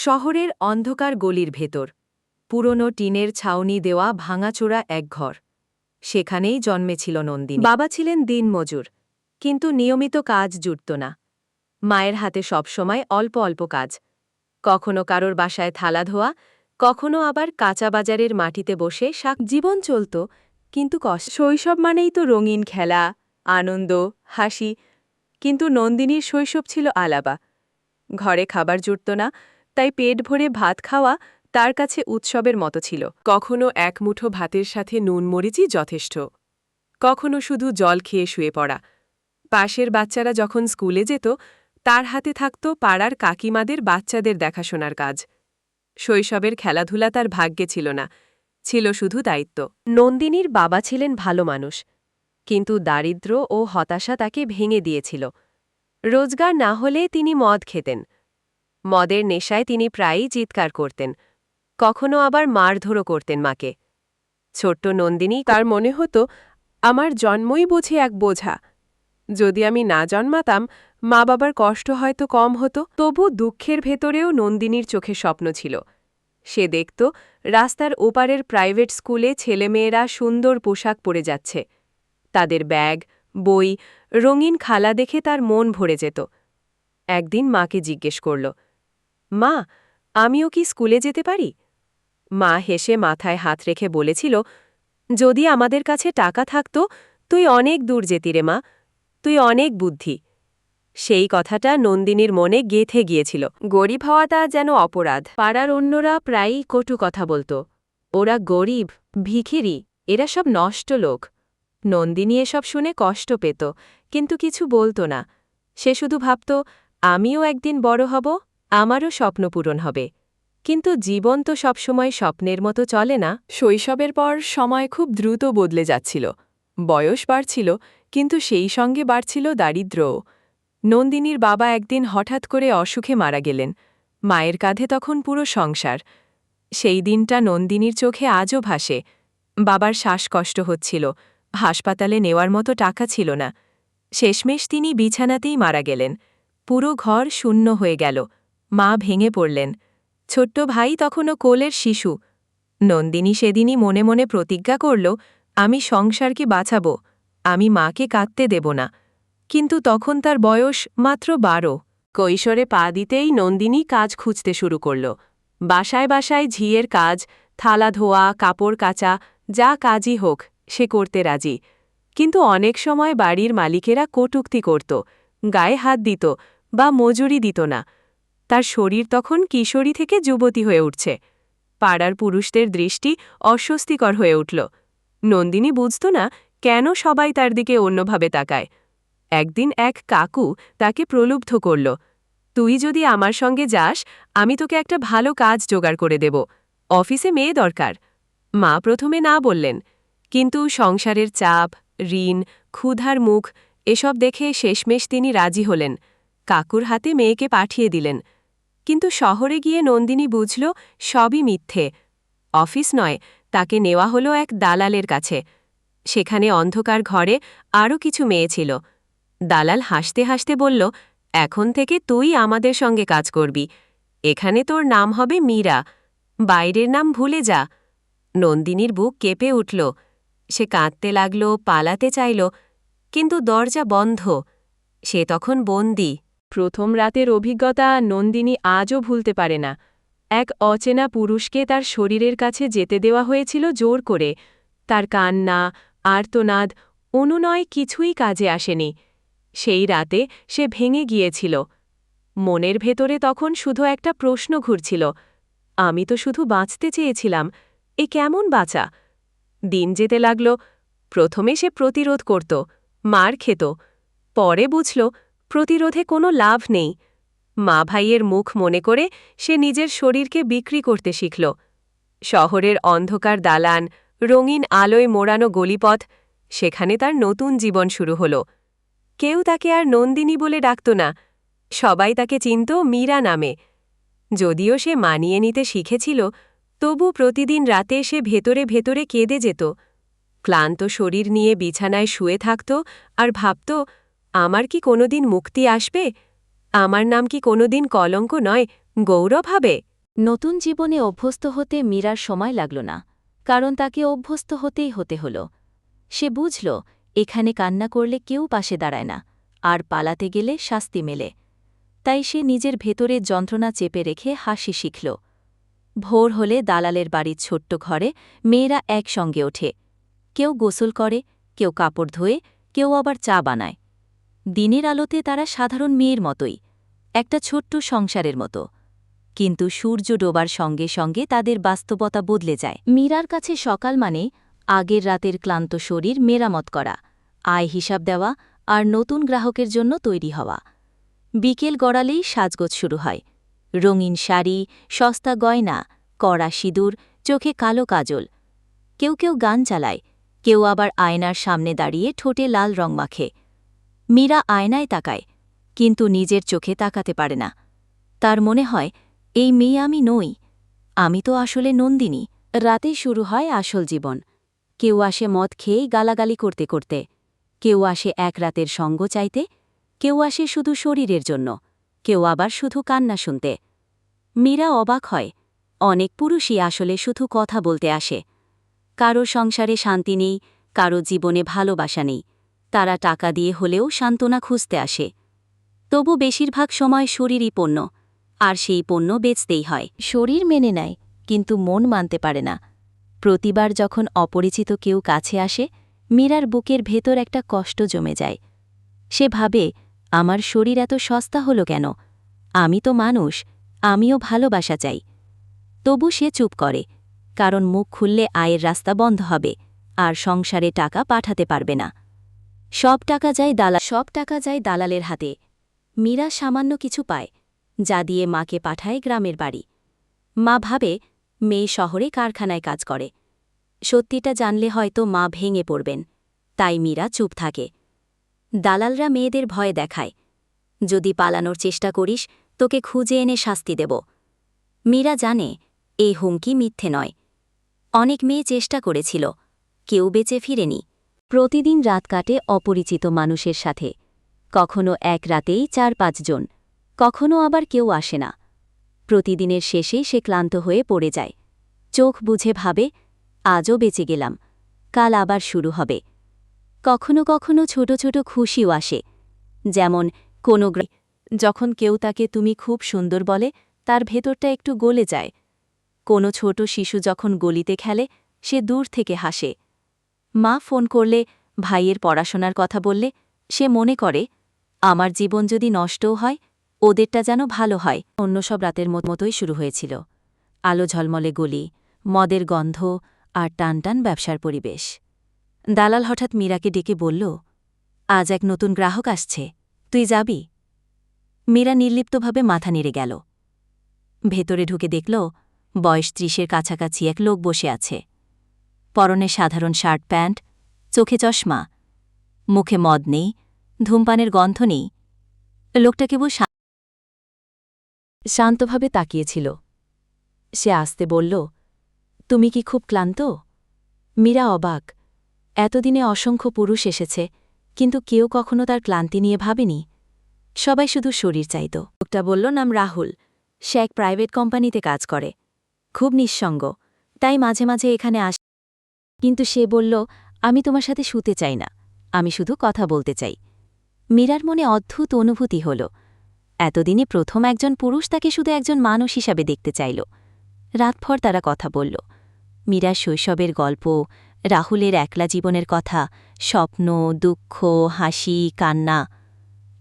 শহরের অন্ধকার গলির ভেতর পুরনো টিনের ছাউনি দেওয়া ভাঙাচোরা এক ঘর। সেখানেই জন্মেছিল নন্দিনী। বাবা ছিলেন দিনমজুর, কিন্তু নিয়মিত কাজ জুটত না। মায়ের হাতে সবসময় অল্প অল্প কাজ, কখনো কারোর বাসায় থালা ধোয়া, কখনো আবার কাঁচা বাজারের মাটিতে বসে জীবন চলত, কিন্তু শৈশব মানেই তো রঙিন খেলা, আনন্দ, হাসি। কিন্তু নন্দিনীর শৈশব ছিল আলাদা। ঘরে খাবার জুটত না, তাই পেট ভরে ভাত খাওয়া তার কাছে উৎসবের মতো ছিল। কখনো এক মুঠো ভাতের সাথে নুন মরিচই যথেষ্ট, কখনো শুধু জল খেয়ে শুয়ে পড়া। পাশের বাচ্চারা যখন স্কুলে যেত, তার হাতে থাকত পাড়ার কাকিমাদের বাচ্চাদের দেখাশোনার কাজ। শৈশবের খেলাধুলা তার ভাগ্যে ছিল না, ছিল শুধু দায়িত্ব। নন্দিনীর বাবা ছিলেন ভালো মানুষ, কিন্তু দারিদ্র্য ও হতাশা তাকে ভেঙে দিয়েছিল। রোজগার না হলে তিনি মদ খেতেন। মদের নেশায় তিনি প্রায়ই চিৎকার করতেন, কখনো আবার মারধরও করতেন মাকে। ছোট্ট নন্দিনী তার মনে হতো, আমার জন্মই বুঝি এক বোঝা। যদি আমি না জন্মাতাম, মা বাবার কষ্ট হয়তো কম হতো। তবু দুঃখের ভেতরেও নন্দিনীর চোখে স্বপ্ন ছিল। সে দেখত রাস্তার ওপারের প্রাইভেট স্কুলে ছেলেমেয়েরা সুন্দর পোশাক পরে যাচ্ছে। তাদের ব্যাগ, বই, রঙিন খালা দেখে তার মন ভরে যেত। একদিন মাকে জিজ্ঞেস করল, মা, আমিও কি স্কুলে যেতে পারি? মা হেসে মাথায় হাত রেখে বলেছিল, যদি আমাদের কাছে টাকা থাকত, তুই অনেক দূর যেতি রে মা, তুই অনেক বুদ্ধি। সেই কথাটা নন্দিনীর মনে গেঁথে গিয়েছিল। গরিব হওয়াটা যেন অপরাধ। পাড়ার অন্যরা প্রায়ই কটু কথা বলত, ওরা গরিব, ভিখিরি, এরা সব নষ্ট লোক। নন্দিনী এসব শুনে কষ্ট পেত, কিন্তু কিছু বলত না। সে শুধু ভাবত, আমিও একদিন বড় হব, আমারও স্বপ্ন পূরণ হবে। কিন্তু জীবন তো সবসময় স্বপ্নের মতো চলে না। শৈশবের পর সময় খুব দ্রুত বদলে যাচ্ছিল। বয়স বাড়ছিল, কিন্তু সেই সঙ্গে বাড়ছিল দারিদ্র্যও। নন্দিনীর বাবা একদিন হঠাৎ করে অসুখে মারা গেলেন। মায়ের কাঁধে তখন পুরো সংসার। সেই দিনটা নন্দিনীর চোখে আজও ভাসে। বাবার শ্বাসকষ্ট হচ্ছিল, হাসপাতালে নেওয়ার মতো টাকা ছিল না। শেষমেশ তিনি বিছানাতেই মারা গেলেন। পুরো ঘর শূন্য হয়ে গেল। মা ভেঙে পড়লেন। ছোট্ট ভাই তখনও কোলের শিশু। নন্দিনী সেদিনই মনে মনে প্রতিজ্ঞা করল, আমি সংসারকে বাঁচাব, আমি মাকে কাঁদতে দেব না। কিন্তু তখন তার বয়স মাত্র 12। কৈশোরে পা দিতেই নন্দিনী কাজ খুঁজতে শুরু করল। বাসায় বাসায় ঝিয়ের কাজ, থালা ধোয়া, কাপড় কাচা, যা কাজই হোক সে করতে রাজি। কিন্তু অনেক সময় বাড়ির মালিকেরা কটূক্তি করত, গায়ে হাত দিত বা মজুরি দিত না। তার শরীর তখন কিশোরী থেকে যুবতী হয়ে উঠছে। পাড়ার পুরুষদের দৃষ্টি অস্বস্তিকর হয়ে উঠল। নন্দিনী বুঝত না কেন সবাই তার দিকে অন্যভাবে তাকায়। একদিন এক কাকু তাকে প্রলুব্ধ করল, তুই যদি আমার সঙ্গে যাস, আমি তোকে একটা ভালো কাজ জোগাড় করে দেব, অফিসে মেয়ে দরকার। মা প্রথমে না বললেন, কিন্তু সংসারের চাপ, ঋণ, ক্ষুধার মুখ এসব দেখে শেষমেশ তিনি রাজি হলেন। কাকুর হাতে মেয়েকে পাঠিয়ে দিলেন। কিন্তু শহরে গিয়ে নন্দিনী বুঝল সবই মিথ্যে। অফিস নয়, তাকে নেওয়া হলো এক দালালের কাছে। সেখানে অন্ধকার ঘরে আরও কিছু মেয়ে ছিল। দালাল হাসতে হাসতে বলল, এখন থেকে তুই আমাদের সঙ্গে কাজ করবি। এখানে তোর নাম হবে মীরা, বাইরের নাম ভুলে যা। নন্দিনীর বুক কেঁপে উঠল। সে কাঁদতে লাগল, পালাতে চাইল, কিন্তু দরজা বন্ধ। সে তখন বন্দী। প্রথম রাতের অভিজ্ঞতা নন্দিনী আজও ভুলতে পারে না। এক অচেনা পুরুষকে তার শরীরের কাছে যেতে দেওয়া হয়েছিল জোর করে। তার কান্না, আর্তনাদ, অনুনয় কিছুই কাজে আসেনি। সেই রাতে সে ভেঙে গিয়েছিল। মনের ভেতরে তখন শুধু একটা প্রশ্ন ঘুরছিল, আমি তো শুধু বাঁচতে চেয়েছিলাম, এ কেমন বাঁচা? দিন যেতে লাগল। প্রথমে সে প্রতিরোধ করত, মার খেত। পরে বুঝল প্রতিরোধে কোনো লাভ নেই। মা ভাইয়ের মুখ মনে করে সে নিজের শরীরকে বিক্রি করতে শিখল। শহরের অন্ধকার দালান, রঙিন আলোয় মোড়ানো গলিপথ, সেখানে তার নতুন জীবন শুরু হল। কেউ তাকে আর নন্দিনী বলে ডাকত না, সবাই তাকে চিনত মীরা নামে। যদিও সে মানিয়ে নিতে শিখেছিল, তবু প্রতিদিন রাতে সে ভেতরে ভেতরে কেঁদে যেত। ক্লান্ত শরীর নিয়ে বিছানায় শুয়ে থাকত আর ভাবত, আমার কি কোনোদিন মুক্তি আসবে? আমার নাম কি কোনোদিন কলঙ্ক নয়, গৌরব হবে? নতুন জীবনে অভ্যস্ত হতে মীরার সময় লাগল না, কারণ তাকে অভ্যস্ত হতেই হতে হল। সে বুঝল এখানে কান্না করলে কেউ পাশে দাঁড়ায় না, আর পালাতে গেলে শাস্তি মেলে। তাই সে নিজের ভেতরের যন্ত্রণা চেপে রেখে হাসি শিখল। ভোর হলে দালালের বাড়ির ছোট্ট ঘরে মেয়েরা একসঙ্গে ওঠে। কেউ গোসল করে, কেউ কাপড় ধোয়ে, কেউ আবার চা বানায়। দিনের আলোতে তারা সাধারণ মেয়ের মতোই, একটা ছোট্ট সংসারের মতো। কিন্তু সূর্য ডোবার সঙ্গে সঙ্গে তাদের বাস্তবতা বদলে যায়। মীরার কাছে সকাল মানে আগের রাতের ক্লান্ত শরীর মেরামত করা, আয় হিসাব দেওয়া আর নতুন গ্রাহকের জন্য তৈরি হওয়া। বিকেল গড়ালেই সাজগোজ শুরু হয়। রঙিন শাড়ি, সস্তা গয়না, কড়া সিঁদুর, চোখে কালো কাজল। কেউ কেউ গান চালায়, কেউ আবার আয়নার সামনে দাঁড়িয়ে ঠোঁটে লাল রং মাখে। মীরা আয়নায় তাকায়, কিন্তু নিজের চোখে তাকাতে পারে না। তার মনে হয়, এই মেয়ে আমি নই, আমি তো আসলে নন্দিনী। রাতে শুরু হয় আসল জীবন। কেউ আসে মদ খেয়েই গালাগালি করতে করতে, কেউ আসে এক রাতের সঙ্গ চাইতে, কেউ আসে শুধু শরীরের জন্য, কেউ আবার শুধু কান্না শুনতে। মীরা অবাক হয়, অনেক পুরুষই আসলে শুধু কথা বলতে আসে। কারো সংসারে শান্তি নেই, কারো জীবনে ভালোবাসা নেই, তারা টাকা দিয়ে হলেও সান্ত্বনা খুঁজতে আসে। তবু বেশিরভাগ সময় শরীরই পণ্য, আর সেই পণ্য বেচতেই হয়। শরীর মেনে নেয়, কিন্তু মন মানতে পারে না। প্রতিবার যখন অপরিচিত কেউ কাছে আসে, মীরার বুকের ভেতর একটা কষ্ট জমে যায়। সে ভাবে, আমার শরীর এত সস্তা হলো কেন? আমি তো মানুষ, আমিও ভালোবাসা চাই। তবু সে চুপ করে, কারণ মুখ খুললে আয়ের রাস্তা বন্ধ হবে, আর সংসারে টাকা পাঠাতে পারবে না। সব টাকা যায় দালালের হাতে। মীরা সামান্য কিছু পায়, যা দিয়ে মাকে পাঠায় গ্রামের বাড়ি। মা ভাবে, মেয়ে শহরে কারখানায় কাজ করে। সত্যিটা জানলে হয়তো মা ভেঙে পড়বেন, তাই মীরা চুপ থাকে। দালালরা মেয়েদের ভয় দেখায়, যদি পালানোর চেষ্টা করিস তোকে খুঁজে এনে শাস্তি দেব। মীরা জানে, এই হুমকি মিথ্যে নয়। অনেক মেয়ে চেষ্টা করেছিল, কেউ বেঁচে ফিরেনি। প্রতিদিন রাত কাটে অপরিচিত মানুষের সাথে, কখনো এক রাতেই ৪-৫ জন, কখনো আবার কেউ আসে না। প্রতিদিনের শেষে সে ক্লান্ত হয়ে পড়ে যায়। চোখ বুঝে ভাবে, আজও বেঁচে গেলাম, কাল আবার শুরু হবে। কখনো কখনো ছোট ছোট খুশিও আসে, যেমন কোনো যখন কেউ তাকে তুমি খুব সুন্দর বলে, তার ভেতরটা একটু গলে যায়। কোনো ছোট শিশু যখন গলিতে খেলে, সে দূর থেকে হাসে। মা ফোন করলে, ভাইয়ের পড়াশোনার কথা বললে, সে মনে করে, আমার জীবন যদি নষ্টও হয়, ওদেরটা যেন ভালো হয়। অন্য সব রাতের মতোই শুরু হয়েছিল। আলো ঝলমলে গলি, মদের গন্ধ আর টানটান ব্যবসার পরিবেশ। দালাল হঠাৎ মীরাকে ডেকে বলল, আজ এক নতুন গ্রাহক আসছে, তুই যাবি? মীরা নির্লিপ্তভাবে মাথা নেড়ে গেল। ভেতরে ঢুকে দেখল, বয়স ৩০-এর কাছাকাছি এক লোক বসে আছে। পরনে সাধারণ শার্ট প্যান্ট, চোখে চশমা, মুখে মদ নেই, ধূমপানের গন্ধ নেই। লোকটা কেবল শান্তভাবে তাকিয়েছিল। সে আস্তে বলল, তুমি কি খুব ক্লান্ত? মীরা অবাক। এতদিনে অসংখ্য পুরুষ এসেছে, কিন্তু কেউ কখনো তার ক্লান্তি নিয়ে ভাবেনি। সবাই শুধু শরীর চাইত। লোকটা বলল, নাম রাহুল, সে এক প্রাইভেট কোম্পানিতে কাজ করে, খুব নিঃসঙ্গ, তাই মাঝে মাঝে এখানে আসে। কিন্তু সে বলল, আমি তোমার সাথে শুতে চাই না, আমি শুধু কথা বলতে চাই। মীরার মনে অদ্ভুত অনুভূতি হল। এতদিনে প্রথম একজন পুরুষ তাকে শুধু একজন মানুষ হিসাবে দেখতে চাইল। রাতভর তারা কথা বলল। মীরার শৈশবের গল্প, রাহুলের একলা জীবনের কথা, স্বপ্ন, দুঃখ, হাসি, কান্না।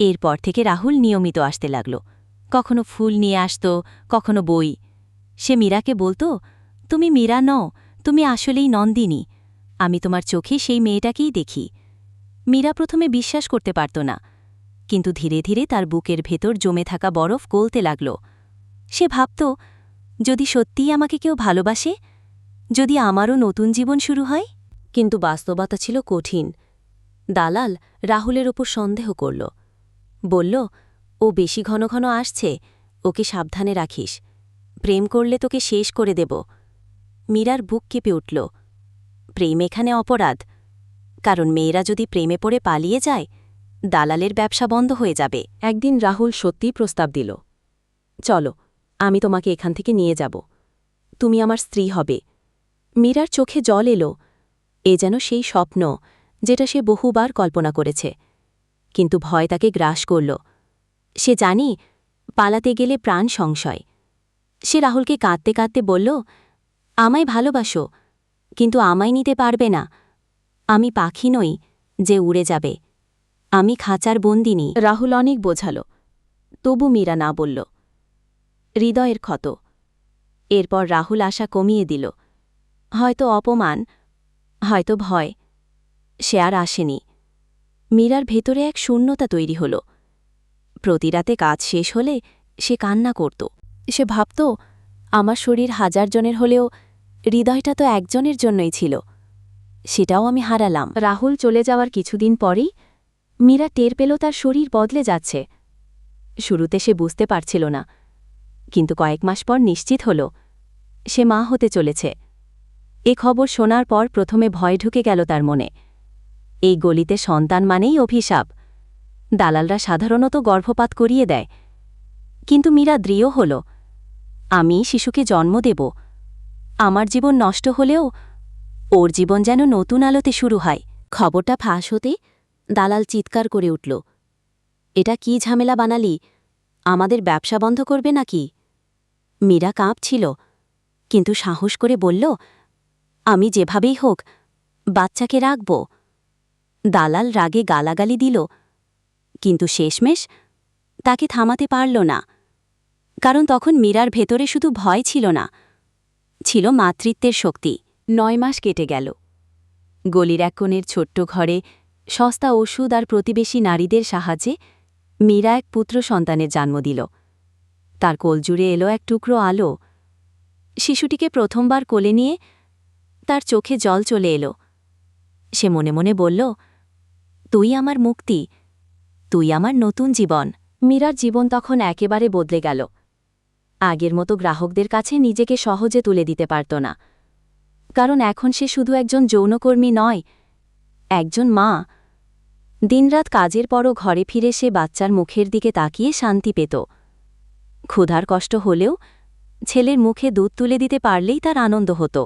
এরপর থেকে রাহুল নিয়মিত আসতে লাগল। কখনো ফুল নিয়ে আসত, কখনো বই। সে মীরাকে বলত, তুমি মীরা নও, তুমি আসলেই নন্দিনী, আমি তোমার চোখে সেই মেয়েটাকেই দেখি। মীরা প্রথমে বিশ্বাস করতে পারত না, কিন্তু ধীরে ধীরে তার বুকের ভেতর জমে থাকা বরফ গলতে লাগল। সে ভাবত, যদি সত্যিই আমাকে কেউ ভালোবাসে, যদি আমারও নতুন জীবন শুরু হয়। কিন্তু বাস্তবতা ছিল কঠিন। দালাল রাহুলের ওপর সন্দেহ করল। বলল, ও বেশি ঘন ঘন আসছে, ওকে সাবধানে রাখিস, প্রেম করলে তোকে শেষ করে দেব। মীরার বুক কেঁপে উঠল। প্রেম এখানে অপরাধ, কারণ মেয়েরা যদি প্রেমে পড়ে পালিয়ে যায়, দালালের ব্যবসা বন্ধ হয়ে যাবে। একদিন রাহুল সত্যিই প্রস্তাব দিল, চলো আমি তোমাকে এখান থেকে নিয়ে যাব। তুমি আমার স্ত্রী হবে। মীরার চোখে জল এলো। এ যেন সেই স্বপ্ন যেটা সে বহুবার কল্পনা করেছে, কিন্তু ভয় তাকে গ্রাস করল। সে জানি পালাতে গেলে প্রাণ সংশয়। সে রাহুলকে কাঁদতে কাঁদতে বলল, আমায় ভালোবাসো, কিন্তু আমায় নিতে পারবে না। আমি পাখি নই যে উড়ে যাবে, আমি খাঁচার বন্দিনী। রাহুল অনেক বোঝাল, তবু মীরা না বলল। হৃদয়ের ক্ষত। এরপর রাহুল আশা কমিয়ে দিল। হয়তো অপমান, হয়তো ভয়। সে আর আসেনি। মীরার ভেতরে এক শূন্যতা তৈরি হল। প্রতি রাতে কাজ শেষ হলে সে কান্না করত। সে ভাবত, আমার শরীর 1000 জনের হলেও হৃদয়টা তো একজনের জন্যই ছিল। সেটাও আমি হারালাম। রাহুল চলে যাওয়ার কিছুদিন পরেই মীরা টের পেল তার শরীর বদলে যাচ্ছে। শুরুতে সে বুঝতে পারছিল না, কিন্তু কয়েক মাস পর নিশ্চিত হল সে মা হতে চলেছে। এ খবর শোনার পর প্রথমে ভয় ঢুকে গেল তার মনে। এই গলিতে সন্তান মানেই অভিশাপ। দালালরা সাধারণত গর্ভপাত করিয়ে দেয়। কিন্তু মীরা দৃঢ় হল, আমি শিশুকে জন্ম দেব। আমার জীবন নষ্ট হলেও ওর জীবন যেন নতুন আলোতে শুরু হয়। খবরটা ফাঁস হতে দালাল চিৎকার করে উঠল, এটা কি ঝামেলা বানালি? আমাদের ব্যবসা বন্ধ করবে নাকি? মীরা কাঁপছিল, কিন্তু সাহস করে বলল, আমি যেভাবেই হোক বাচ্চাকে রাখব। দালাল রাগে গালাগালি দিল, কিন্তু শেষমেশ তাকে থামাতে পারল না। কারণ তখন মীরার ভেতরে শুধু ভয় ছিল না, ছিল মাতৃত্বের শক্তি। 9 মাস কেটে গেল। গলির এক কোণের ছোট্ট ঘরে সস্তা ওষুধ আর প্রতিবেশী নারীদের সাহায্যে মীরা এক পুত্র সন্তানের জন্ম দিল। তার কোলজুড়ে এলো এক টুকরো আলো। শিশুটিকে প্রথমবার কোলে নিয়ে তার চোখে জল চলে এলো। সে মনে মনে বলল, তুই আমার মুক্তি, তুই আমার নতুন জীবন। মীরার জীবন তখন একেবারে বদলে গেল। আগের মতো গ্রাহকদের কাছে নিজেকে সহজে তুলে দিতে পারত না, কারণ এখন সে শুধু একজন যৌনকর্মী নয়, একজন মা। দিনরাত কাজের পরও ঘরে ফিরে সে বাচ্চার মুখের দিকে তাকিয়ে শান্তি পেত। ক্ষুধার কষ্ট হলেও ছেলের মুখে দুধ তুলে দিতে পারলেই তার আনন্দ হতো।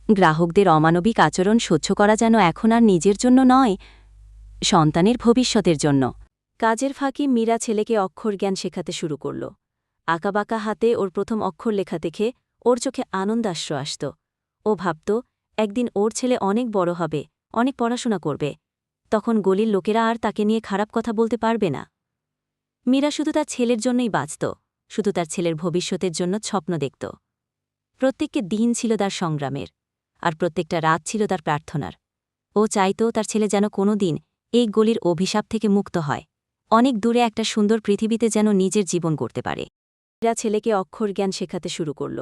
গ্রাহকদের অমানবিক আচরণ সহ্য করা যেন এখন আর নিজের জন্য নয়, সন্তানের ভবিষ্যতের জন্য। কাজের ফাঁকে মীরা ছেলেকে অক্ষর জ্ঞান শেখাতে শুরু করল। আঁকাবাঁকা হাতে ওর প্রথম অক্ষর লেখা দেখে ওর চোখে আনন্দাশ্রু আসত। ও ভাবত, একদিন ওর ছেলে অনেক বড় হবে, অনেক পড়াশোনা করবে, তখন গলির লোকেরা আর তাকে নিয়ে খারাপ কথা বলতে পারবে না। মীরা শুধু তার ছেলের জন্যই বাঁচত, শুধু তার ছেলের ভবিষ্যতের জন্য স্বপ্ন দেখত। প্রত্যেককে দিন ছিল তার সংগ্রামের, আর প্রত্যেকটা রাত ছিল তার প্রার্থনার। ও চাইত তার ছেলে যেন কোনো দিন এই গলির অভিশাপ থেকে মুক্ত হয়, অনেক দূরে একটা সুন্দর পৃথিবীতে যেন নিজের জীবন গড়তে পারে। মীরা ছেলেকে অক্ষর জ্ঞান শেখাতে শুরু করল।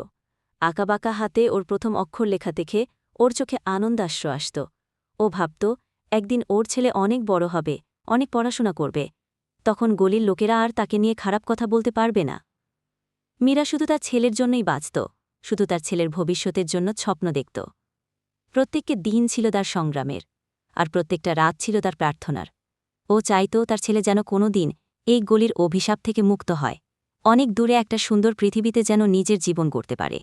আঁকাবাঁকা হাতে ওর প্রথম অক্ষর লেখা দেখে ওর চোখে আনন্দাশ্রু আসত। ও ভাবত, একদিন ওর ছেলে অনেক বড় হবে, অনেক পড়াশোনা করবে, তখন গলির লোকেরা আর তাকে নিয়ে খারাপ কথা বলতে পারবে না। মীরা শুধু তার ছেলের জন্যই বাঁচত, শুধু তার ছেলের ভবিষ্যতের জন্য স্বপ্ন দেখত। প্রত্যেককে দিন ছিল তার সংগ্রামের, আর প্রত্যেকটা রাত ছিল তার প্রার্থনার। ও চাইত তার ছেলে যেন কোনো দিন এই গলির অভিশাপ থেকে মুক্ত হয়, অনেক দূরে একটা সুন্দর পৃথিবীতে যেন নিজের জীবন গড়তে পারে।